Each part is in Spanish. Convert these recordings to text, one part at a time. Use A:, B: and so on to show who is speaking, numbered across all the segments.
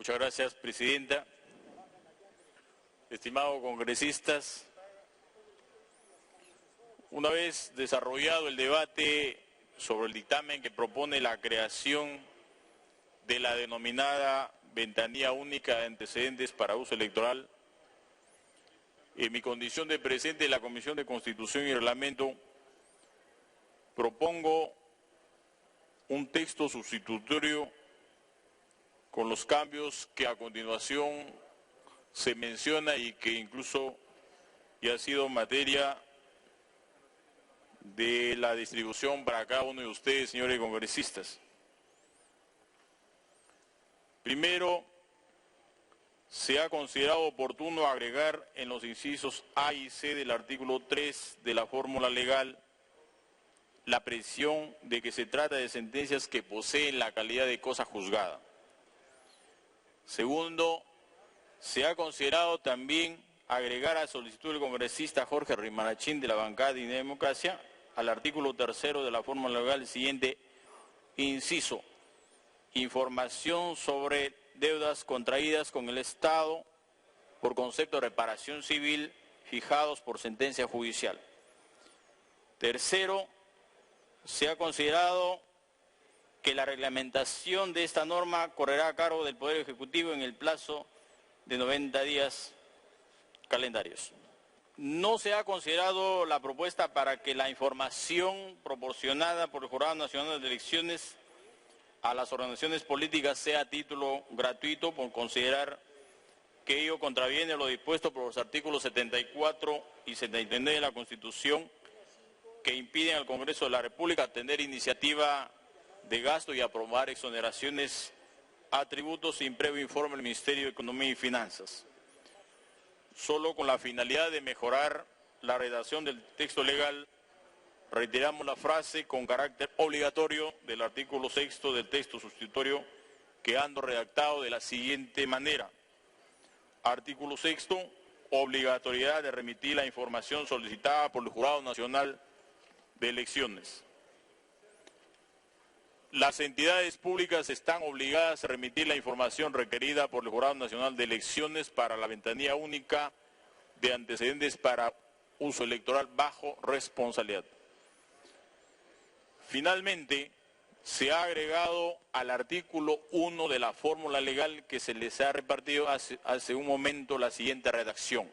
A: Muchas gracias, Presidenta. Estimados congresistas, una vez desarrollado el debate sobre el dictamen que propone la creación de la denominada ventanilla única de antecedentes para uso electoral, en mi condición de presidente de la Comisión de Constitución y Reglamento, propongo un texto sustitutorio con los cambios que a continuación se menciona y que incluso ya ha sido materia de la distribución para cada uno de ustedes, señores congresistas. Primero, se ha considerado oportuno agregar en los incisos A y C del artículo 3 de la fórmula legal la precisión de que se trata de sentencias que poseen la calidad de cosa juzgada. Segundo, se ha considerado también agregar a solicitud del congresista Jorge Rimarachín de la bancada de Dignidad y Democracia al artículo 3 de la fórmula legal el siguiente inciso: información sobre deudas contraídas con el Estado por concepto de reparación civil fijados por sentencia judicial. Tercero, se ha considerado que la reglamentación de esta norma correrá a cargo del Poder Ejecutivo en el plazo de 90 días calendarios. No se ha considerado la propuesta para que la información proporcionada por el Jurado Nacional de Elecciones a las organizaciones políticas sea a título gratuito, por considerar que ello contraviene lo dispuesto por los artículos 74 y 79 de la Constitución, que impiden al Congreso de la República tener iniciativa de gasto y aprobar exoneraciones a tributos sin previo informe del Ministerio de Economía y Finanzas. Solo con la finalidad de mejorar la redacción del texto legal, retiramos la frase con carácter obligatorio del artículo 6 del texto sustitutorio, quedando redactado de la siguiente manera. Artículo 6, obligatoriedad de remitir la información solicitada por el Jurado Nacional de Elecciones. Las entidades públicas están obligadas a remitir la información requerida por el Jurado Nacional de Elecciones para la ventanilla única de antecedentes para uso electoral bajo responsabilidad. Finalmente, se ha agregado al artículo 1 de la fórmula legal que se les ha repartido hace un momento la siguiente redacción.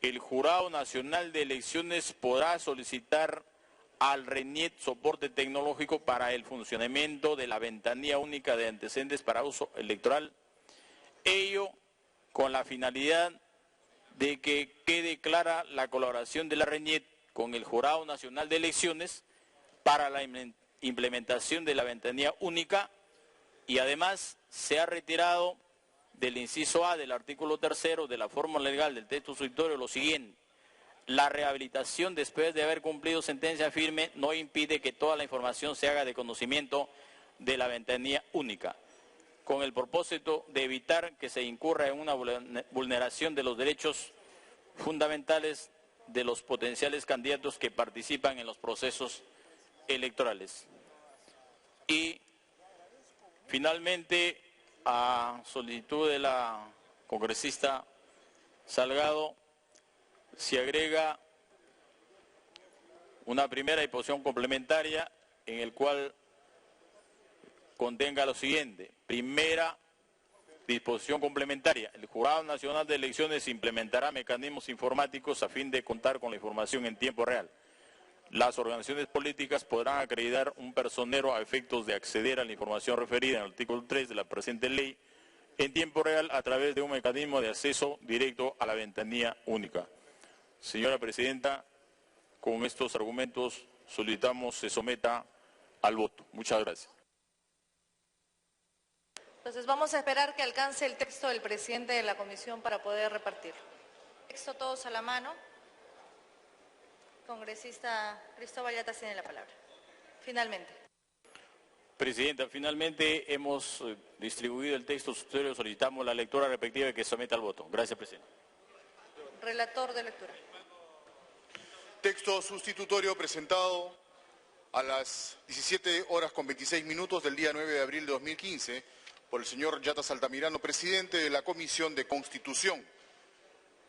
A: El Jurado Nacional de Elecciones podrá solicitar al RENIET soporte tecnológico para el funcionamiento de la ventanilla única de antecedentes para uso electoral, ello con la finalidad de que quede clara la colaboración de la RENIET con el Jurado Nacional de Elecciones para la implementación de la ventanilla única, y además se ha retirado del inciso A del artículo 3 de la fórmula legal del texto sustitutorio lo siguiente: la rehabilitación después de haber cumplido sentencia firme no impide que toda la información se haga de conocimiento de la ventanilla única, con el propósito de evitar que se incurra en una vulneración de los derechos fundamentales de los potenciales candidatos que participan en los procesos electorales. Y finalmente, a solicitud de la congresista Salgado, se agrega una primera disposición complementaria en el cual contenga lo siguiente. Primera disposición complementaria: el Jurado Nacional de Elecciones implementará mecanismos informáticos a fin de contar con la información en tiempo real. Las organizaciones políticas podrán acreditar un personero a efectos de acceder a la información referida en el artículo 3 de la presente ley en tiempo real a través de un mecanismo de acceso directo a la ventanilla única. Señora Presidenta, con estos argumentos solicitamos se someta al voto. Muchas gracias.
B: Entonces vamos a esperar que alcance el texto del presidente de la comisión para poder repartirlo. Texto todos a la mano. Congresista Cristóbal Yatas tiene la palabra. Finalmente.
A: Presidenta, finalmente hemos distribuido el texto sustitutorio. Solicitamos la lectura respectiva y que se someta al voto. Gracias, Presidenta.
B: Relator de lectura.
C: Texto sustitutorio presentado a las 17:26 del día 9 de abril de 2015 por el señor Yatas Altamirano, presidente de la Comisión de Constitución.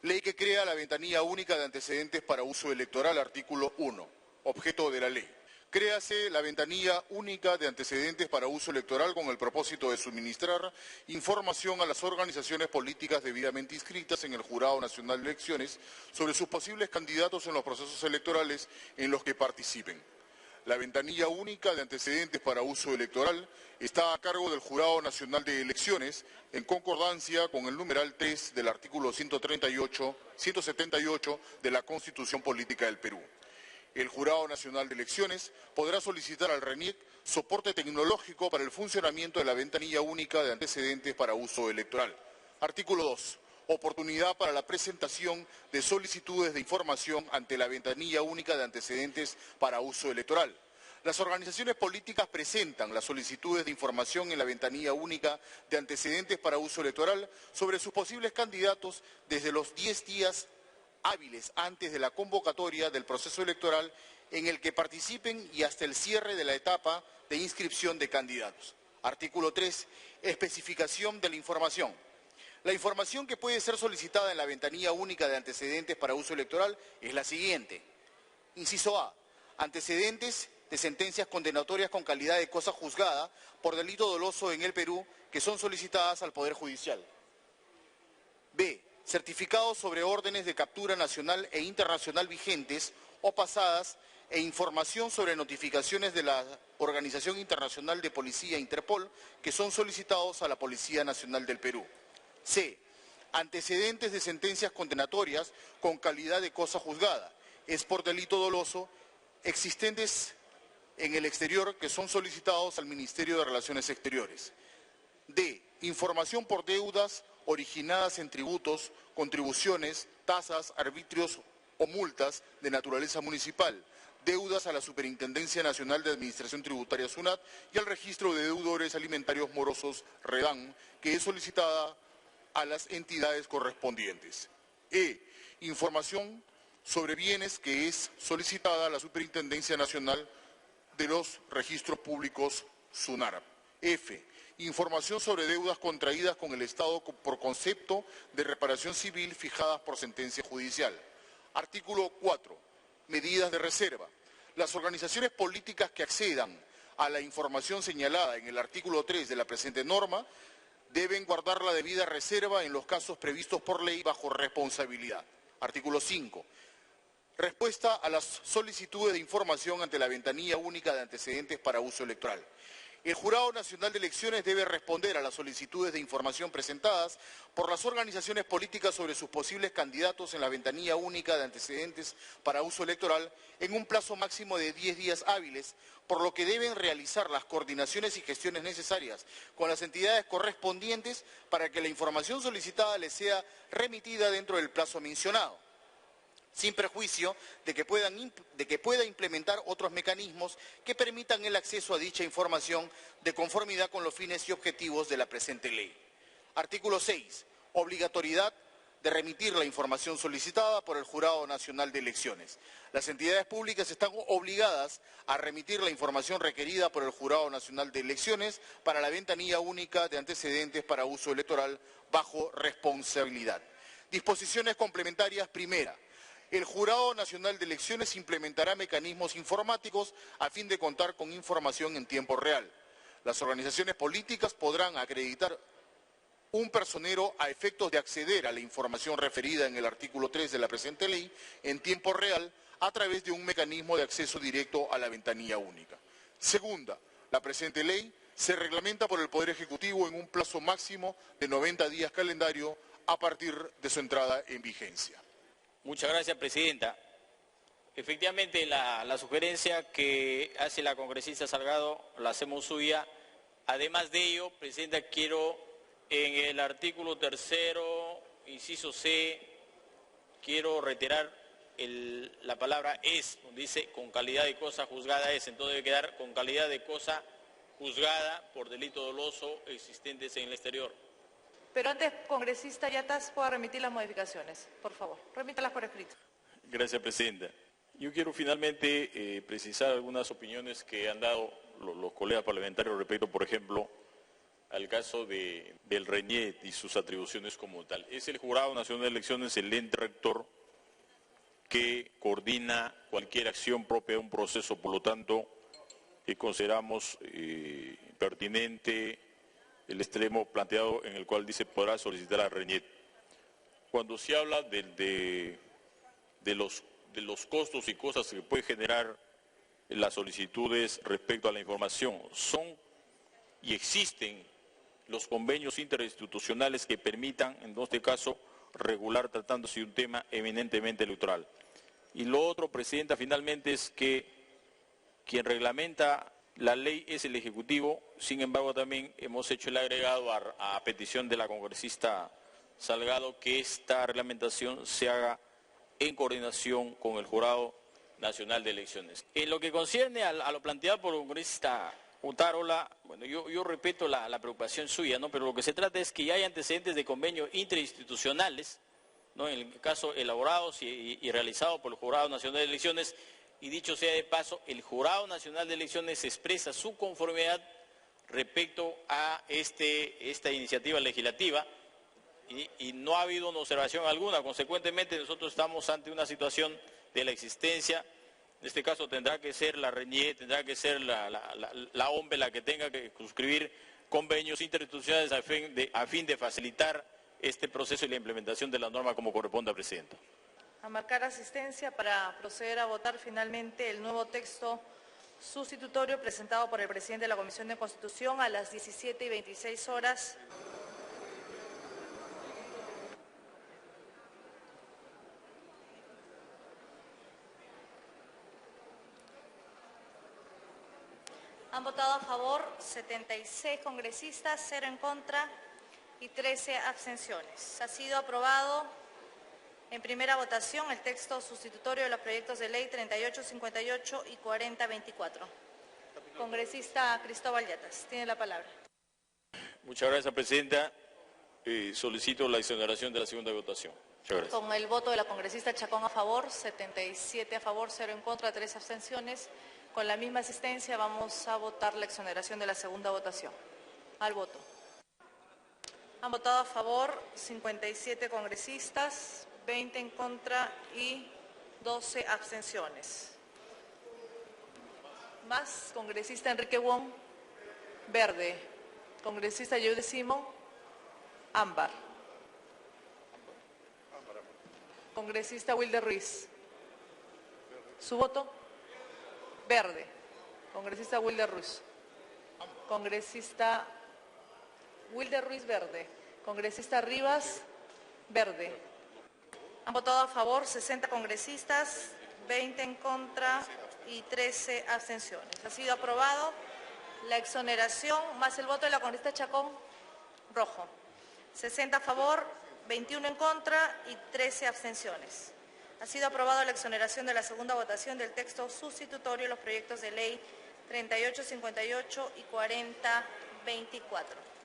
C: Ley que crea la ventanilla única de antecedentes para uso electoral, artículo 1, objeto de la ley. Créase la ventanilla única de antecedentes para uso electoral con el propósito de suministrar información a las organizaciones políticas debidamente inscritas en el Jurado Nacional de Elecciones sobre sus posibles candidatos en los procesos electorales en los que participen. La ventanilla única de antecedentes para uso electoral está a cargo del Jurado Nacional de Elecciones en concordancia con el numeral 3 del artículo 178 de la Constitución Política del Perú. El Jurado Nacional de Elecciones podrá solicitar al RENIEC soporte tecnológico para el funcionamiento de la ventanilla única de antecedentes para uso electoral. Artículo 2. Oportunidad para la presentación de solicitudes de información ante la ventanilla única de antecedentes para uso electoral. Las organizaciones políticas presentan las solicitudes de información en la ventanilla única de antecedentes para uso electoral sobre sus posibles candidatos desde los 10 días hábiles antes de la convocatoria del proceso electoral en el que participen y hasta el cierre de la etapa de inscripción de candidatos. Artículo 3. Especificación de la información. La información que puede ser solicitada en la ventanilla única de antecedentes para uso electoral es la siguiente. Inciso A. Antecedentes de sentencias condenatorias con calidad de cosa juzgada por delito doloso en el Perú que son solicitadas al Poder Judicial. B. Certificados sobre órdenes de captura nacional e internacional vigentes o pasadas e información sobre notificaciones de la Organización Internacional de Policía Interpol que son solicitados a la Policía Nacional del Perú. C. Antecedentes de sentencias condenatorias con calidad de cosa juzgada, es por delito doloso, existentes en el exterior que son solicitados al Ministerio de Relaciones Exteriores. D. Información por deudas originadas en tributos, contribuciones, tasas, arbitrios o multas de naturaleza municipal, deudas a la Superintendencia Nacional de Administración Tributaria SUNAT y al Registro de Deudores Alimentarios Morosos REDAM, que es solicitada a las entidades correspondientes. E. Información sobre bienes que es solicitada a la Superintendencia Nacional de los Registros Públicos SUNARAP. F. Información sobre deudas contraídas con el Estado por concepto de reparación civil fijadas por sentencia judicial. Artículo 4. Medidas de reserva. Las organizaciones políticas que accedan a la información señalada en el artículo 3 de la presente norma deben guardar la debida reserva en los casos previstos por ley bajo responsabilidad. Artículo 5. Respuesta a las solicitudes de información ante la ventanilla única de antecedentes para uso electoral. El Jurado Nacional de Elecciones debe responder a las solicitudes de información presentadas por las organizaciones políticas sobre sus posibles candidatos en la ventanilla única de antecedentes para uso electoral en un plazo máximo de 10 días hábiles, por lo que deben realizar las coordinaciones y gestiones necesarias con las entidades correspondientes para que la información solicitada les sea remitida dentro del plazo mencionado, sin perjuicio de que pueda implementar otros mecanismos que permitan el acceso a dicha información de conformidad con los fines y objetivos de la presente ley. Artículo 6. Obligatoriedad de remitir la información solicitada por el Jurado Nacional de Elecciones. Las entidades públicas están obligadas a remitir la información requerida por el Jurado Nacional de Elecciones para la ventanilla única de antecedentes para uso electoral bajo responsabilidad. Disposiciones complementarias. Primera. El Jurado Nacional de Elecciones implementará mecanismos informáticos a fin de contar con información en tiempo real. Las organizaciones políticas podrán acreditar un personero a efectos de acceder a la información referida en el artículo 3 de la presente ley en tiempo real a través de un mecanismo de acceso directo a la ventanilla única. Segunda, la presente ley se reglamenta por el Poder Ejecutivo en un plazo máximo de 90 días calendario a partir de su entrada en vigencia.
A: Muchas gracias, Presidenta. Efectivamente, la sugerencia que hace la congresista Salgado la hacemos suya. Además de ello, Presidenta, quiero en el artículo 3º, inciso C, quiero retirar la palabra es, donde dice con calidad de cosa juzgada es, entonces debe quedar con calidad de cosa juzgada por delito doloso existentes en el exterior.
B: Pero antes, congresista Yatas, pueda remitir las modificaciones. Por favor, remítalas por escrito.
A: Gracias, Presidenta. Yo quiero finalmente precisar algunas opiniones que han dado los colegas parlamentarios respecto, por ejemplo, al caso del RENIEC y sus atribuciones como tal. Es el Jurado Nacional de Elecciones el ente rector que coordina cualquier acción propia de un proceso, por lo tanto, consideramos pertinente el extremo planteado en el cual dice podrá solicitar a RENIEC. Cuando se habla de los costos y cosas que puede generar las solicitudes respecto a la información, son y existen los convenios interinstitucionales que permitan, en este caso, regular tratándose de un tema eminentemente electoral. Y lo otro, Presidenta, finalmente es que quien reglamenta la ley es el Ejecutivo, sin embargo también hemos hecho el agregado a petición de la congresista Salgado que esta reglamentación se haga en coordinación con el Jurado Nacional de Elecciones. En lo que concierne a lo planteado por el congresista Otárola, bueno, yo respeto la preocupación suya, ¿no? Pero lo que se trata es que ya hay antecedentes de convenios interinstitucionales, ¿no? En el caso elaborados y realizados por el Jurado Nacional de Elecciones, y dicho sea de paso, el Jurado Nacional de Elecciones expresa su conformidad respecto a esta iniciativa legislativa y no ha habido una observación alguna. Consecuentemente, nosotros estamos ante una situación de la existencia. En este caso tendrá que ser la RENIEC, tendrá que ser la OMPE la que tenga que suscribir convenios interinstitucionales a fin de facilitar este proceso y la implementación de la norma como corresponde, Presidenta.
B: A marcar asistencia para proceder a votar finalmente el nuevo texto sustitutorio presentado por el presidente de la Comisión de Constitución a las 17:26. Han votado a favor 76 congresistas, 0 en contra y 13 abstenciones. Ha sido aprobado en primera votación el texto sustitutorio de los proyectos de ley 3858 y 4024. Congresista Cristóbal Yatas, tiene la palabra.
A: Muchas gracias, Presidenta. Solicito la exoneración de la segunda votación. Muchas gracias.
B: Con el voto de la congresista Chacón a favor, 77 a favor, 0 en contra, 3 abstenciones. Con la misma asistencia vamos a votar la exoneración de la segunda votación. Al voto. Han votado a favor 57 congresistas, 20 en contra y 12 abstenciones. Más, congresista Enrique Wong, verde. Congresista Judy Simón, ámbar. Congresista Wilder Ruiz. ¿Su voto? Verde. Congresista Wilder Ruiz. Congresista Wilder Ruiz, verde. Congresista Rivas, verde. Han votado a favor 60 congresistas, 20 en contra y 13 abstenciones. Ha sido aprobado la exoneración más el voto de la congresista Chacón, rojo. 60 a favor, 21 en contra y 13 abstenciones. Ha sido aprobada la exoneración de la segunda votación del texto sustitutorio de los proyectos de ley 3858 y 4024.